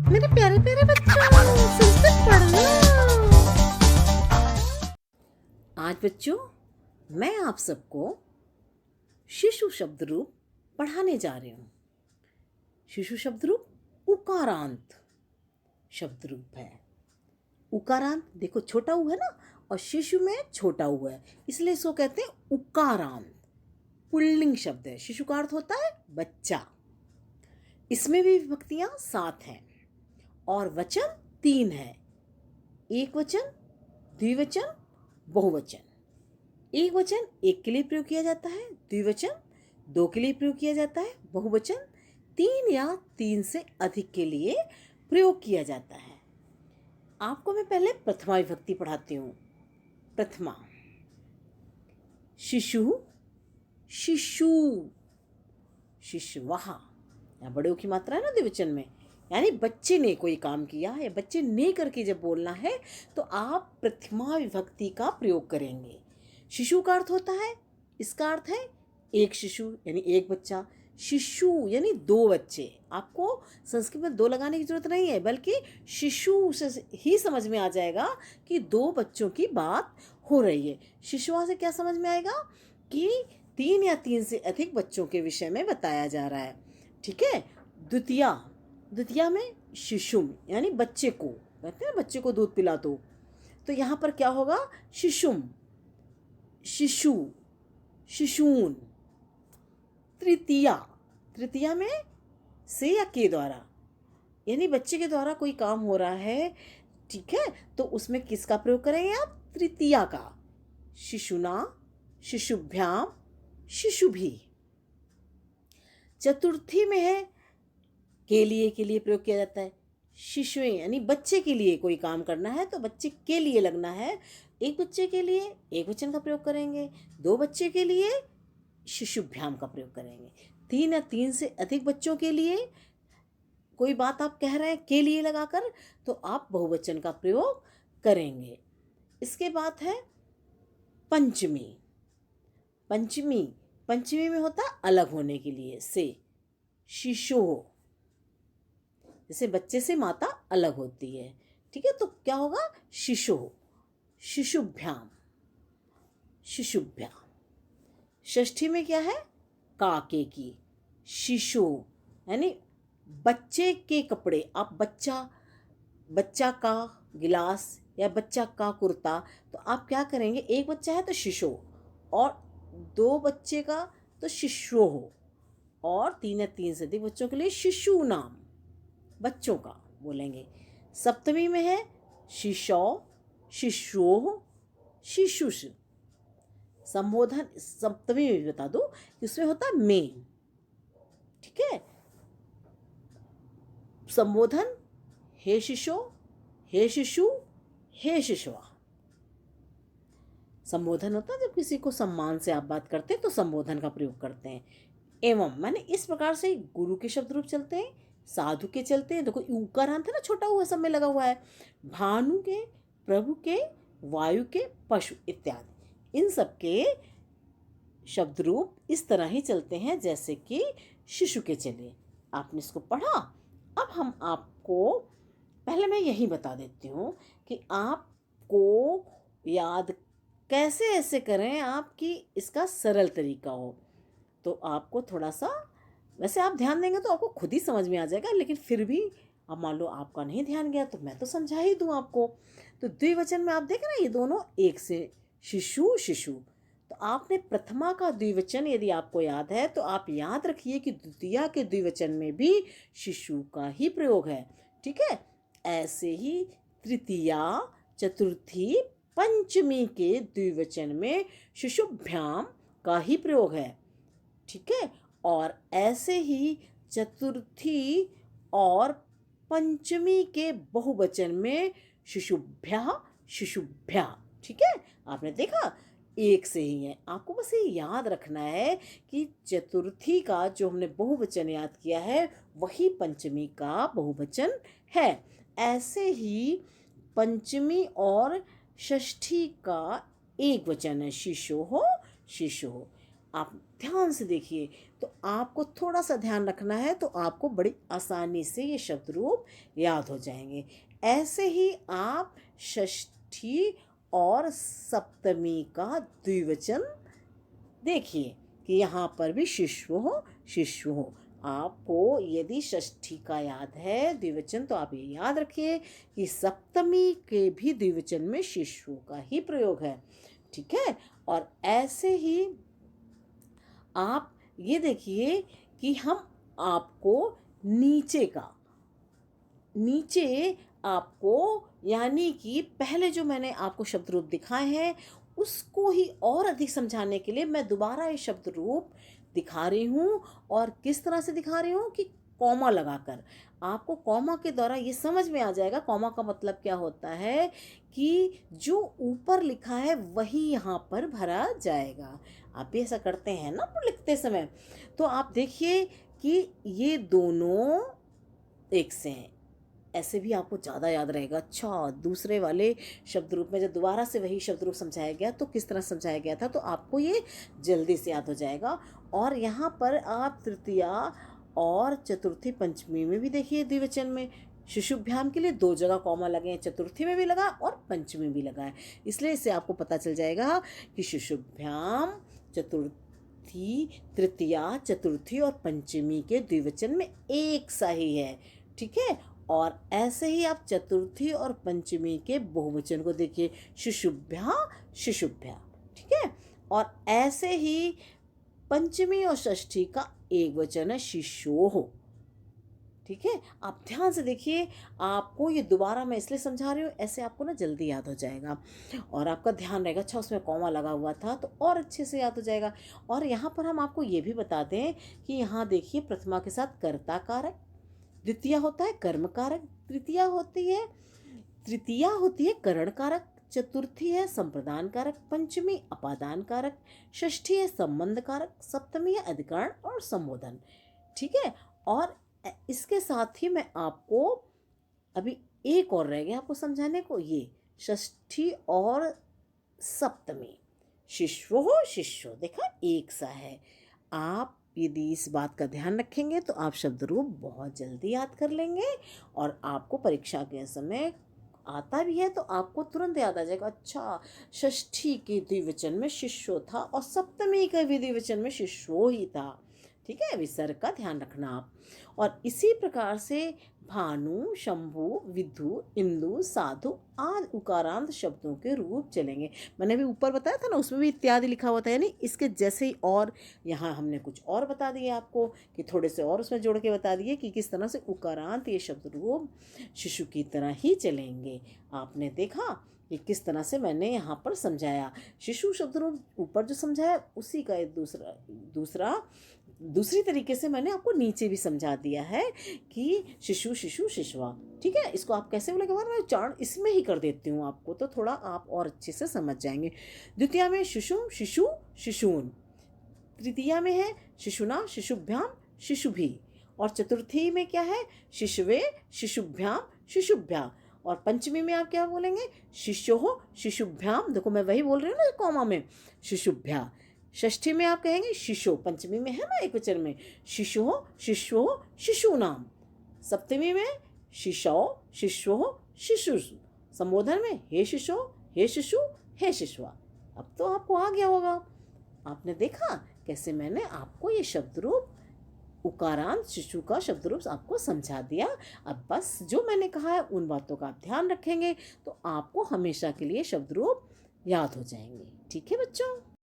मेरे प्यारे प्यारे बच्चों, संस्कृत पढ़ना। आज बच्चों मैं आप सबको शिशु शब्द रूप पढ़ाने जा रही हूँ। शिशु शब्द रूप उकारांत शब्द रूप है। उकारांत देखो छोटा ऊ है ना, और शिशु में छोटा ऊ है, इसलिए इसको कहते हैं उकारांत। पुल्लिंग शब्द है। शिशु का अर्थ होता है बच्चा। इसमें भी विभक्तियां 7 हैं और वचन 3 है। एक वचन, द्विवचन, बहुवचन। एक वचन एक के लिए प्रयोग किया जाता है, द्विवचन 2 के लिए प्रयोग किया जाता है, बहुवचन 3 या 3 से अधिक के लिए प्रयोग किया जाता है। आपको मैं पहले प्रथमा विभक्ति पढ़ाती हूँ। प्रथमा शिशु, शिशु, शिशुवः। यहाँ बड़े की मात्रा है ना द्विवचन में, यानी बच्चे ने कोई काम किया या बच्चे ने करके जब बोलना है तो आप प्रथमा विभक्ति का प्रयोग करेंगे। शिशु का अर्थ होता है, इसका अर्थ है एक शिशु यानी एक बच्चा। शिशु यानी 2 बच्चे। आपको संस्कृत में 2 लगाने की जरूरत नहीं है, बल्कि शिशु से ही समझ में आ जाएगा कि 2 बच्चों की बात हो रही है। शिशुआ से क्या समझ में आएगा कि 3 या 3 से अधिक बच्चों के विषय में बताया जा रहा है। ठीक है। द्वितीया, द्वितीया में शिशुम यानी बच्चे को, कहते हैं बच्चे को दूध पिला दो, तो यहाँ पर क्या होगा? शिशुम, शिशु, शिशून। तृतीया, तृतीया में से या के द्वारा, यानी बच्चे के द्वारा कोई काम हो रहा है, ठीक है, तो उसमें किसका प्रयोग करेंगे आप? तृतीया का। शिशुना, शिशुभ्याम, शिशुभी। चतुर्थी में है के लिए प्रयोग किया जाता है। शिशुएं यानी बच्चे के लिए कोई काम करना है तो बच्चे के लिए लगना है। एक बच्चे के लिए एक वचन का प्रयोग करेंगे, 2 बच्चे के लिए शिशुभ्याम का प्रयोग करेंगे, 3 या 3 से अधिक बच्चों के लिए कोई बात आप कह रहे हैं के लिए लगाकर, तो आप बहुवचन का प्रयोग करेंगे। इसके बाद है पंचमी। पंचमी, पंचमी में होता है अलग होने के लिए से। शिशु, जैसे बच्चे से माता अलग होती है, ठीक है, तो क्या होगा? शिशु, शिशुभ्याम, शिशुभ्याम। षष्ठी में क्या है? काके की। शिशु यानी बच्चे के कपड़े। आप बच्चा, बच्चा का गिलास या बच्चा का कुर्ता, तो आप क्या करेंगे? एक बच्चा है तो शिशु, और 2 बच्चे का तो शिशु हो, और 3 या 3 से अधिक बच्चों के लिए शिशु नाम, बच्चों का बोलेंगे। सप्तमी में है शिशौ, शिशोः, शिशुष। संबोधन सप्तमी में भी बता दो कि उसमें होता है में, ठीक है। संबोधन हे शिशो, हे शिशु, हे शिशुआ। संबोधन होता है जब किसी को सम्मान से आप बात करते हैं तो संबोधन का प्रयोग करते हैं। एवं माने इस प्रकार से गुरु के शब्द रूप चलते हैं, साधु के चलते हैं। देखो उकारांत है ना, छोटा हुआ सब में लगा हुआ है। भानु के, प्रभु के, वायु के, पशु इत्यादि, इन सब के शब्द रूप इस तरह ही चलते हैं जैसे कि शिशु के चले। आपने इसको पढ़ा। अब हम आपको पहले मैं यही बता देती हूँ कि आपको याद कैसे ऐसे करें आपकी इसका सरल तरीका हो। तो आपको थोड़ा सा, वैसे आप ध्यान देंगे तो आपको खुद ही समझ में आ जाएगा, लेकिन फिर भी अब मान लो आपका नहीं ध्यान गया तो मैं तो समझा ही दूँ आपको। तो द्विवचन में आप देखें ना, ये दोनों एक से, शिशु, शिशु। तो आपने प्रथमा का द्विवचन यदि आपको याद है तो आप याद रखिए कि द्वितीया के द्विवचन में भी शिशु का ही प्रयोग है, ठीक है। ऐसे ही तृतीया, चतुर्थी, पंचमी के द्विवचन में शिशुभ्याम का ही प्रयोग है, ठीक है। और ऐसे ही चतुर्थी और पंचमी के बहुवचन में शिशुभ्यः, शिशुभ्या, ठीक है। आपने देखा एक से ही है। आपको बस ये याद रखना है कि चतुर्थी का जो हमने बहुवचन याद किया है वही पंचमी का बहुवचन है। ऐसे ही पंचमी और षष्ठी का एक वचन है, शिशोः, शिशोः। आप ध्यान से देखिए, तो आपको थोड़ा सा ध्यान रखना है, तो आपको बड़ी आसानी से ये शब्द रूप याद हो जाएंगे। ऐसे ही आप षष्ठी और सप्तमी का द्विवचन देखिए कि यहाँ पर भी शिशु हो, शिशु हो। आपको यदि षष्ठी का याद है द्विवचन, तो आप ये याद रखिए कि सप्तमी के भी द्विवचन में शिशु का ही प्रयोग है। ठीक है। और ऐसे ही आप ये देखिए कि हम आपको नीचे का, नीचे आपको यानी कि पहले जो मैंने आपको शब्द रूप दिखाए हैं उसको ही और अधिक समझाने के लिए मैं दोबारा ये शब्द रूप दिखा रही हूँ। और किस तरह से दिखा रही हूँ कि कॉमा लगाकर। आपको कॉमा के द्वारा ये समझ में आ जाएगा कॉमा का मतलब क्या होता है, कि जो ऊपर लिखा है वही यहाँ पर भरा जाएगा। आप भी ऐसा करते हैं ना लिखते समय। तो आप देखिए कि ये दोनों एक से हैं, ऐसे भी आपको ज़्यादा याद रहेगा। अच्छा, दूसरे वाले शब्द रूप में जब दोबारा से वही शब्द रूप समझाया गया तो किस तरह समझाया गया था, तो आपको ये जल्दी से याद हो जाएगा। और यहाँ पर आप तृतीया और चतुर्थी पंचमी में भी देखिए द्विवचन में शिशुभ्याम के लिए 2 जगह कॉमा लगे हैं, चतुर्थी में भी लगा और पंचमी भी लगा है। इसलिए इससे आपको पता चल जाएगा कि शिशुभ्याम, चतुर्थी, तृतीया, चतुर्थी और पंचमी के द्विवचन में एक सा ही है। ठीक है। और ऐसे ही आप चतुर्थी और पंचमी के बहुवचन को देखिए, शिशुभ्या, शिशुभ्या। ठीक है। और ऐसे ही पंचमी और षष्ठी का एक वचन है शिशोः। ठीक है। आप ध्यान से देखिए, आपको ये दोबारा मैं इसलिए समझा रही हूँ, ऐसे आपको ना जल्दी याद हो जाएगा और आपका ध्यान रहेगा। अच्छा, उसमें कॉमा लगा हुआ था तो और अच्छे से याद हो जाएगा। और यहाँ पर हम आपको ये भी बता दें कि यहाँ देखिए प्रथमा के साथ कर्ता कारक, द्वितीया होता है कर्म कारक, तृतीया होती है करण कारक, चतुर्थी है संप्रदान कारक, पंचमी अपादान कारक, षष्ठी है संबंध कारक, सप्तमी है अधिकरण और संबोधन। ठीक है। और इसके साथ ही मैं आपको अभी एक और रह गया आपको समझाने को, ये षष्ठी और सप्तमी, शिशु हो शिष्यो, देखा एक सा है। आप यदि इस बात का ध्यान रखेंगे तो आप शब्द रूप बहुत जल्दी याद कर लेंगे और आपको परीक्षा के समय आता भी है तो आपको तुरंत याद आ जाएगा। अच्छा, षष्ठी के द्विवचन में शिष्यो था और सप्तमी के भी द्विवचन में शिष्यो ही था। ठीक है। विसर्ग का ध्यान रखना आप। और इसी प्रकार से भानु, शंभु, विधु, इंदु, साधु आदि उकारांत शब्दों के रूप चलेंगे। मैंने अभी ऊपर बताया था ना, उसमें भी इत्यादि लिखा हुआ था, यानी इसके जैसे ही। और यहाँ हमने कुछ और बता दिया आपको कि थोड़े से और उसमें जोड़ के बता दिए कि किस तरह से उकारांत ये शब्द रूप शिशु की तरह ही चलेंगे। आपने देखा कि किस तरह से मैंने यहाँ पर समझाया। शिशु शब्द रूप ऊपर जो समझाया उसी का एक दूसरी तरीके से मैंने आपको नीचे भी समझा दिया है कि शिशु, शिशु, शिशुआ। ठीक है। इसको आप कैसे बोलेंगे, मैं चाण इसमें ही कर देती हूँ आपको, तो थोड़ा आप और अच्छे से समझ जाएंगे। द्वितीया में शिशु, शिशु, शिशून। तृतीया में है शिशुना, शिशुभ्याम, शिशुभी। और चतुर्थी में क्या है, शिशुवे, शिशुभ्याम, शिशुभ्या। और पंचमी में आप क्या बोलेंगे, शिशोः, शिशुभ्याम। देखो मैं वही बोल रही हूँ ना कॉमा में, शिशुभ्या। षष्ठी में आप कहेंगे शिशो, पंचमी में है ना एक वचन में, शिशुः, शिशुः, शिशूनाम। सप्तमी में शिशौ, शिशुः, शिशुषु। संबोधन में हे शिशो, हे शिशु, हे शिशुआ। अब तो आपको आ गया होगा। आपने देखा कैसे मैंने आपको ये शब्द रूप उकारांत शिशु का शब्द रूप आपको समझा दिया। अब बस जो मैंने कहा है उन बातों का आप ध्यान रखेंगे तो आपको हमेशा के लिए शब्द रूप याद हो जाएंगे। ठीक है बच्चों।